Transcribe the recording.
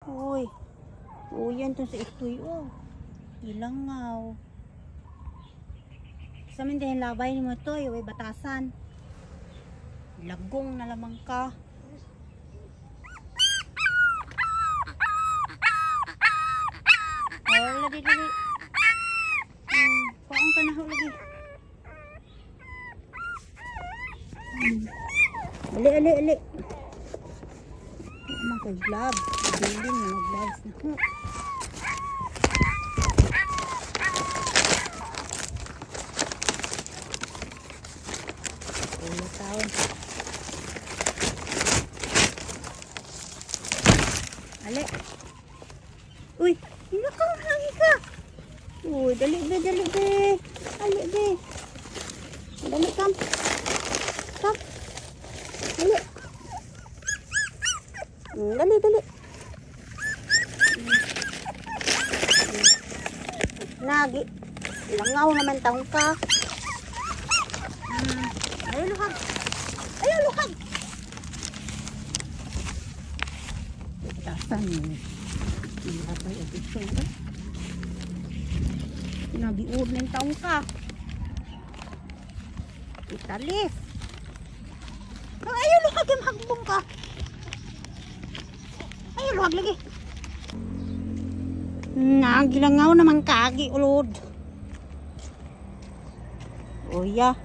Uy. Oh, yan to sa itoy. Oh. Ilangaw. Sa min din labay ni mo to. Uy, batasan. Lagong na lamang ka. Oh, lagi. Paong ka na ho lagi. Ali. Mga kay gloves. Bilin mga gloves na ho. Ulo taon. Ali. Uy, hinakaw lagi ka. Uy, dali be. Ali be. Dali kam. Stop. Dali. Dali. Nagi. Langaw naman taong ka. Ayaw luhag. Tasan mo. Nilapay at ito. Nagiud ng taong ka. Italis. Ayaw luhag yung hagbong ka. Ayaw luhag lagi. Nagilangaw naman kagi ulod. Oh ya.